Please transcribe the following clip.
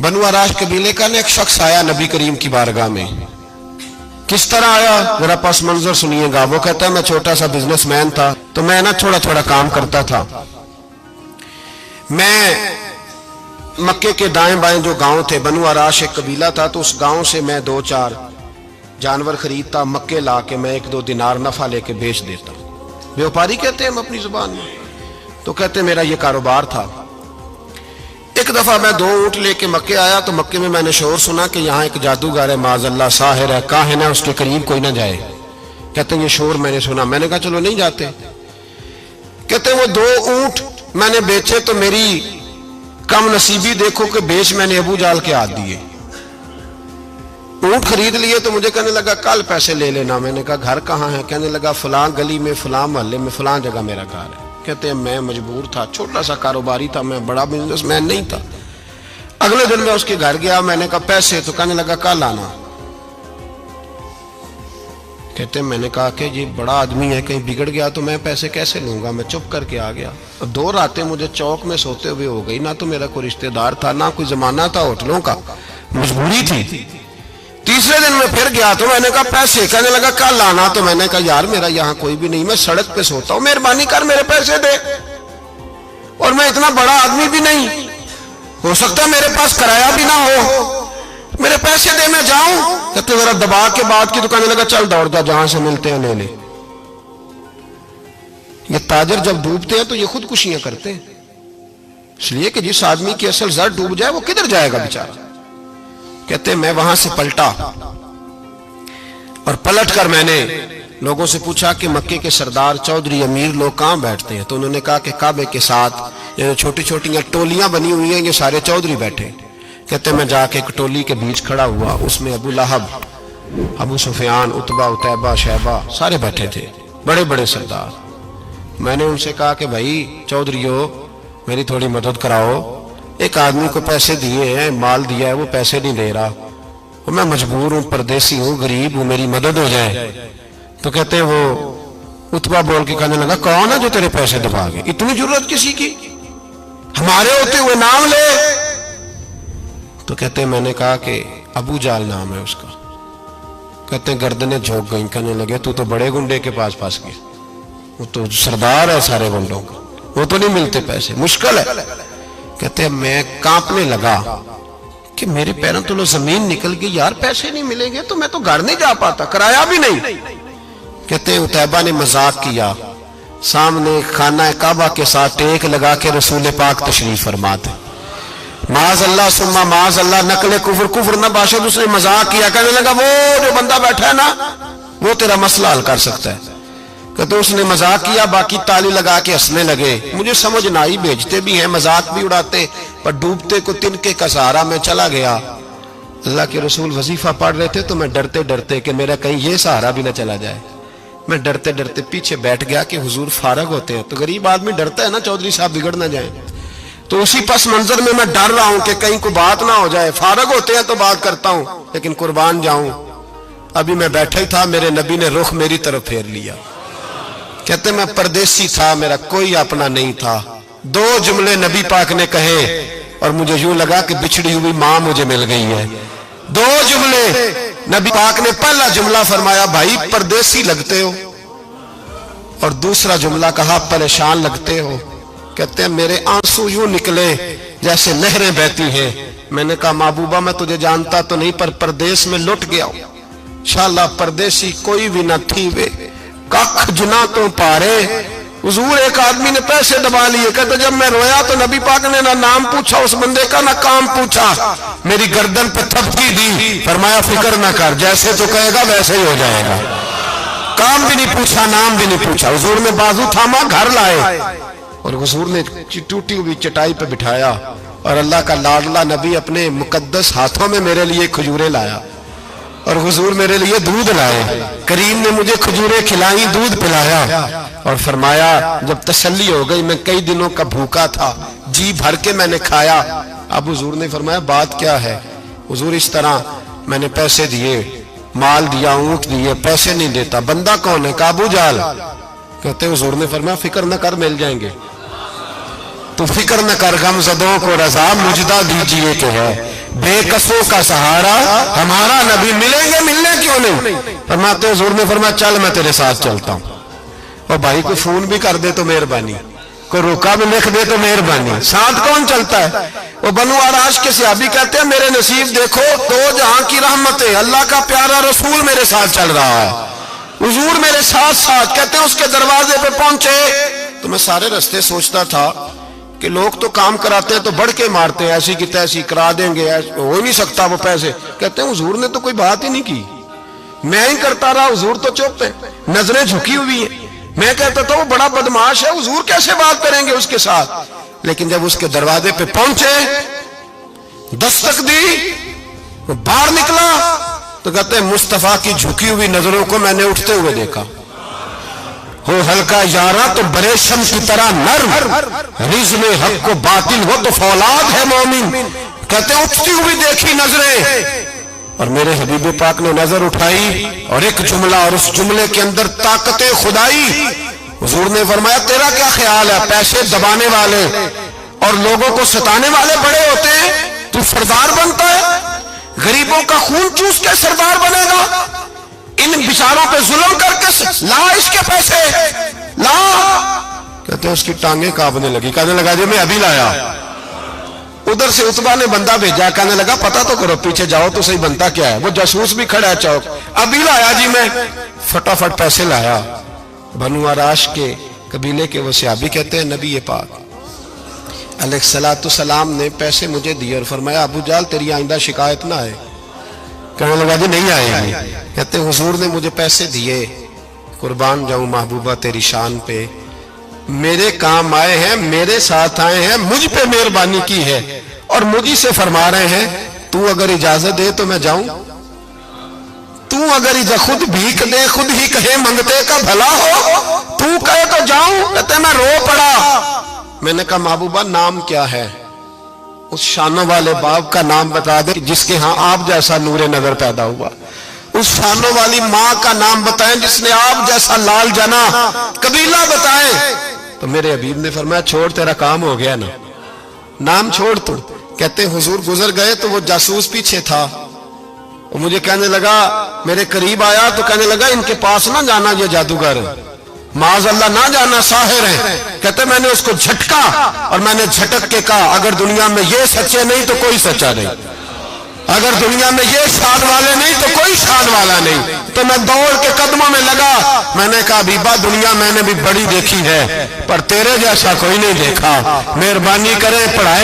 بنو عراش قبیلے کا ایک شخص آیا نبی کریم کی بارگاہ میں. کس طرح آیا ذرا پس منظر سنیے گا. وہ کہتا ہے میں چھوٹا سا بزنس مین تھا تو میں تھوڑا تھوڑا کام کرتا تھا. میں مکے کے دائیں بائیں جو گاؤں تھے، بنو عراش ایک قبیلہ تھا، تو اس گاؤں سے میں 2-4 جانور خریدتا، مکے لا کے میں 1-2 دینار نفع لے کے بیچ دیتا. بیوپاری کہتے ہیں ہم اپنی زبان میں. تو کہتے میرا یہ کاروبار تھا. ایک دفعہ میں 2 اونٹ لے کے مکے آیا تو مکے میں نے شور سنا کہ یہاں ایک جادوگر ہے، معاذ اللہ ساحر ہے، کاہن ہے، اس کے قریب کوئی نہ جائے. کہتے ہیں یہ شور میں نے سنا. میں نے کہا چلو نہیں جاتے. کہتے ہیں وہ 2 اونٹ میں نے بیچے تو میری کم نصیبی دیکھو کہ بیچ میں نے ابو جال کے ہاتھ دیے. اونٹ خرید لیے تو مجھے کہنے لگا کل پیسے لے لینا. میں نے کہا گھر کہاں ہے؟ کہنے لگا فلاں گلی میں، فلاں محلے میں، فلاں جگہ میرا گھر ہے. کہتے ہیں میں مجبور تھا، چھوٹا سا کاروباری تھا، میں بڑا بزنس مین نہیں تھا. اگلے دن میں اس کے گھر گیا. میں نے کہا پیسے؟ تو کہنے لگا کل آنا. کہتے ہیں میں نے کہا کہ یہ بڑا آدمی ہے، کہیں بگڑ گیا تو میں پیسے کیسے لوں گا. میں چپ کر کے آ گیا. 2 راتیں مجھے چوک میں سوتے ہوئے ہو گئی. نہ تو میرا کوئی رشتہ دار تھا، نہ کوئی زمانہ تھا ہوٹلوں کا، مجبوری تھی. تیسرے دن میں پھر گیا تو میں نے کہا پیسے؟ کہنے لگا کل آنا. تو میں نے کہا یار میرا یہاں کوئی بھی نہیں، میں سڑک پہ سوتا ہوں، مہربانی کر میرے پیسے دے. اور میں اتنا بڑا آدمی بھی نہیں، ہو سکتا میرے پاس کرایہ بھی نہ ہو، میرے پیسے دے میں جاؤں. کہتے ذرا دبا کے بات کی تو کہنے لگا چل دوڑ جا، جہاں سے ملتے ہیں لے لے. یہ تاجر جب ڈوبتے ہیں تو یہ خودکشیاں کرتے ہیں، اس لیے کہ جس آدمی کی اصل زر ڈوب جائے وہ کدھر جائے گا بیچارہ. کہتے ہیں میں وہاں سے پلٹا اور پلٹ کر میں نے لوگوں سے پوچھا کہ مکے کے سردار چودھری امیر لوگ کہاں بیٹھتے ہیں. تو انہوں نے کہا کہ کعبے کے ساتھ یہ چھوٹی چھوٹی ٹولیاں بنی ہوئی ہیں، یہ سارے چودھری بیٹھے. کہتے ہیں میں جا کے ایک ٹولی کے بیچ کھڑا ہوا، اس میں ابو لہب، ابو سفیان، عتبہ، عتیبہ، شیبہ سارے بیٹھے تھے، بڑے بڑے سردار. میں نے ان سے کہا کہ بھائی چودھریو میری تھوڑی مدد کراؤ. ایک آدمی کو پیسے دیے ہیں، مال دیا ہے، وہ پیسے نہیں دے رہا، میں مجبور ہوں، پردیسی ہوں، غریب ہوں، میری مدد ہو جائے. تو کہتے ہیں وہ عتبہ بول کے کہنے لگا کون ہے جو تیرے پیسے دبا گئے؟ اتنی ضرورت کسی کی؟ ہمارے ہوتے ہوئے نام لے. تو کہتے ہیں میں نے کہا کہ ابو جال نام ہے اس کا. کہتے ہیں گردنیں جھوک گئیں. کہنے لگے تو بڑے گنڈے کے پاس پھنس گئے، وہ تو سردار ہے سارے گنڈوں کا، وہ تو نہیں ملتے پیسے، مشکل ہے. کہتے ہیں میں کانپنے لگا کہ میرے پیروں تو زمین نکل گئی، یار پیسے نہیں ملیں گے تو میں تو گھر نہیں جا پاتا، کرایہ بھی نہیں. کہتے ہیں عتیبہ نے مذاق کیا، سامنے خانہ کعبہ کے ساتھ ٹیک لگا کے رسول پاک تشریف فرماتے، معاذ اللہ ثم معاذ اللہ نقل کفر نہ باشد. اس نے مذاق کیا، کہنے لگا وہ جو بندہ بیٹھا ہے نا وہ تیرا مسئلہ حل کر سکتا ہے. کہتے اس نے مذاق کیا، باقی تالی لگا کے ہنسنے لگے. مجھے سمجھ نہ آئی، بھیجتے بھی ہیں، مذاق بھی اڑاتے، پر ڈوبتے کو تنکے کا سہارا میں چلا گیا. اللہ کے رسول وظیفہ پڑھ رہے تھے تو میں ڈرتے ڈرتے کہ میرا کہیں یہ سہارا بھی نہ چلا جائے، میں ڈرتے ڈرتے پیچھے بیٹھ گیا کہ حضور فارغ ہوتے ہیں. تو غریب آدمی ڈرتا ہے نا چودھری صاحب بگڑ نہ جائیں. تو اسی پس منظر میں ڈر رہا ہوں کہ کہیں کوئی بات نہ ہو جائے. فارغ ہوتے ہیں تو بات کرتا ہوں لیکن قربان جاؤں. ابھی میں بیٹھا ہی تھا، میرے نبی نے رخ میری طرف پھیر لیا. کہتے میں پردیسی تھا، میرا کوئی اپنا نہیں تھا. 2 جملے نبی پاک نے کہے اور مجھے یوں لگا کہ بچھڑی ہوئی ماں مجھے مل گئی ہے. 2 جملے نبی پاک نے. پہلا جملہ فرمایا بھائی پردیسی لگتے ہو، اور دوسرا جملہ کہا پریشان لگتے ہو. کہتے ہیں میرے آنسو یوں نکلے جیسے نہریں بہتی ہیں. میں نے کہا محبوبہ میں تجھے جانتا تو نہیں، پر پردیس میں لٹ گیا ہوں. انشاءاللہ پردیسی کوئی بھی نہ تھی وے کخ جنا تو پارے. حضور ایک آدمی نے پیسے دبا لیے. کہتے جب میں رویا تو نبی پاک نے نہ نام پوچھا اس بندے کا، نہ کام پوچھا، میری گردن پہ تھپکی دی، فرمایا فکر نہ کر، جیسے تو کہے گا ویسے ہی ہو جائے گا. کام بھی نہیں پوچھا، نام بھی نہیں پوچھا. حضور نے بازو تھاما، گھر لائے، اور حضور نے ٹوٹی ہوئی چٹائی پہ بٹھایا، اور اللہ کا لاڈلا نبی اپنے مقدس ہاتھوں میں میرے لیے کھجوریں لایا، اور حضور میرے لیے دودھ لائے. کریم نے مجھے کھجوریں کھلائیں، دودھ پلایا، اور فرمایا جب تسلی ہو گئی، میں کئی دنوں کا بھوکا تھا، جی بھر کے میں نے کھایا. اب حضور نے فرمایا بات کیا ہے؟ حضور اس طرح میں نے پیسے دیے، مال دیا، اونٹ دیے، پیسے نہیں دیتا. بندہ کون ہے؟ ابو جال. کہتے حضور نے فرمایا فکر نہ کر، مل جائیں گے. تو فکر نہ کر، غم زدوں کو رضا مجدہ دیجئے کہ ہے. بے کسوں کا سہارا ہمارا نبی، ملیں گے ملنے کیوں نہیں؟ فرماتے حضور نے فرمایا چل میں تیرے ساتھ چلتا ہوں۔ اور بھائی کو فون بھی کر دے تو مہربانی، کوئی روکا بھی لکھ دے تو مہربانی، ساتھ کون چلتا ہے؟ وہ بنو آراش کے صحابی کہتے ہیں میرے نصیب دیکھو، دو جہاں کی رحمتیں، اللہ کا پیارا رسول میرے ساتھ چل رہا ہے، حضور میرے ساتھ ساتھ۔ کہتے ہیں اس کے دروازے پہ پہنچے تو میں سارے رستے سوچتا تھا کہ لوگ تو کام کراتے ہیں تو بڑھ کے مارتے ہیں، ایسی کی تیسی کرا دیں گے، ہو ہی نہیں سکتا وہ پیسے۔ کہتے ہیں حضور نے تو کوئی بات ہی نہیں کی، میں ہی کرتا رہا، حضور تو چپ ہیں، نظریں جھکی ہوئی ہیں۔ میں کہتا تھا وہ بڑا بدماش ہے، حضور کیسے بات کریں گے اس کے ساتھ؟ لیکن جب اس کے دروازے پہ پہنچے، دستک دی، وہ باہر نکلا تو کہتے ہیں مصطفیٰ کی جھکی ہوئی نظروں کو میں نے اٹھتے ہوئے دیکھا۔ ہو ہلکا یارا تو بریشم کی طرح نرم، رزم حق کو باطل ہو تو فولاد ہے مومن۔ کہتے ہیں اٹھتی ہوئی دیکھی نظریں، اور میرے حبیب پاک نے نظر اٹھائی اور ایک جملہ، اور اس جملے کے اندر طاقت خدائی۔ حضور نے فرمایا تیرا کیا خیال ہے؟ پیسے دبانے والے اور لوگوں کو ستانے والے بڑے ہوتے ہیں، تو سردار بنتا ہے؟ غریبوں کا خون چوس کے سردار بنے گا؟ ان بیچاروں پہ ظلم کر کے لا اس کے پیسے لا۔ کہتے ہیں اس کی ٹانگیں کانپنے لگی، کہنے لگا جی میں ابھی لایا۔ ادھر سے عتبہ نے بندہ بھیجا، کہنے لگا پتہ تو کرو، پیچھے جاؤ تو صحیح بنتا کیا ہے۔ وہ جاسوس بھی کھڑا ہے چوک، ابھی لایا جی میں، فٹافٹ پیسے لایا۔ بنو آراش کے قبیلے کے وہ صحابی کہتے ہیں نبی پاک علیہ السلام نے پیسے مجھے دیے اور فرمایا ابو جہل تیری آئندہ شکایت نہ آئے۔ کہنے لگا جی نہیں آئے گی۔ کہتے ہیں حضور نے مجھے پیسے دیے، قربان جاؤں محبوبہ تیری شان پہ، میرے کام آئے ہیں، میرے ساتھ آئے ہیں، مجھ پہ مہربانی کی ہے، اور مجھے سے فرما رہے ہیں تو اگر اجازت دے تو میں جاؤں، تو اگر خود بھیک دے، خود ہی کہے منگتے کا بھلا ہو، تو کہے تو جاؤں۔ کہتے ہیں میں رو پڑا۔ میں نے کہا محبوبہ نام کیا ہے؟ اس شانوں والے باپ کا نام بتا دے جس کے ہاں آپ جیسا نور نظر پیدا ہوا، اس شانوں والی ماں کا نام بتائیں جس نے آپ جیسا لال جنا، قبیلہ بتائیں۔ تو میرے حبیب نے فرمایا چھوڑ تیرا کام ہو گیا نا، نام چھوڑ تو۔ کہتے حضور گزر گئے تو وہ جاسوس پیچھے تھا، وہ مجھے کہنے لگا، میرے قریب آیا تو کہنے لگا ان کے پاس نہ جانا، یہ جادوگر معاذ اللہ نہ جانا، ساحر ہیں۔ کہتے میں نے اس کو جھٹکا اور میں نے جھٹک کے کہا اگر دنیا میں یہ سچے نہیں تو کوئی سچا نہیں، اگر دنیا میں یہ شان والے نہیں تو کوئی شان والا نہیں۔ تو میں دوڑ کے قدموں میں لگا، میں نے کہا حبیبہ دنیا میں نے بھی بڑی دیکھی ہے پر تیرے جیسا کوئی نہیں دیکھا، مہربانی کریں پڑھائے